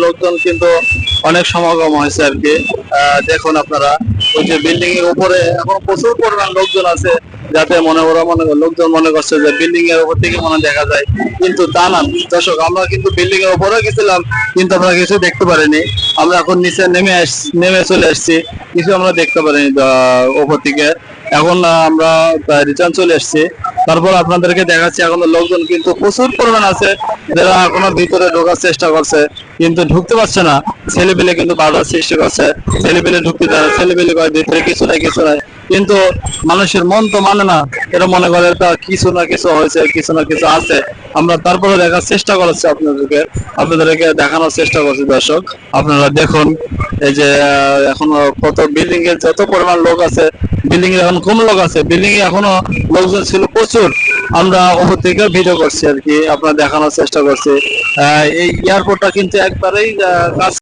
লোকজন কিন্তু অনেক সমাগম হয়েছে আর কি। দেখুন আপনারা ওই যে বিল্ডিং এর উপরে এখন প্রচুর পরিমাণ লোকজন আছে, যাতে লোকজন মনে করছে যে বিল্ডিং এর উপর থেকে মনে দেখা যায়, কিন্তু তা না। দর্শক, আমরা কিন্তু বিল্ডিং এর উপরে গেছিলাম, কিন্তু আমরা কিছু দেখতে পারিনি। আমরা এখন নিচে নেমে চলে আসছি, কিছু আমরা দেখতে পারিনি উপর থেকে। এখন আমরা রিটার্ন চলে আসছি। তারপর আপনাদেরকে দেখাচ্ছি, এখন লোকজন কিন্তু প্রচুর পরিমাণ আছে, যারা এখনো ভিতরে ঢোকার চেষ্টা করছে, কিন্তু ঢুকতে পারছে না। ছেলেপেলে কিন্তু বাধার সৃষ্টি করছে, ছেলেপেলে ঢুকতে দেয় না, ছেলেপেলে কয় ভিতরে কিছু নাই কিছু নাই, কিন্তু মানুষের মন তো মানে না। এরা মনে করে তা কিছু না কিছু হয়েছে, কিছু না কিছু আছে। আমরা তারপরে দেখার চেষ্টা করছি, আপনাদেরকে দেখানোর চেষ্টা করছি। দর্শক, আপনারা দেখুন, এই যে এখনো কত বিল্ডিং এর যত পরিমাণ লোক আছে, বিল্ডিং এ এখন কম লোক আছে, বিল্ডিং এ এখনো লোকজন ছিল প্রচুর। আমরা ওপর থেকে ভিডিও করছি আর কি, আপনার দেখানোর চেষ্টা করছি। এই এয়ারপোর্টটা কিন্তু একবারেই কাজ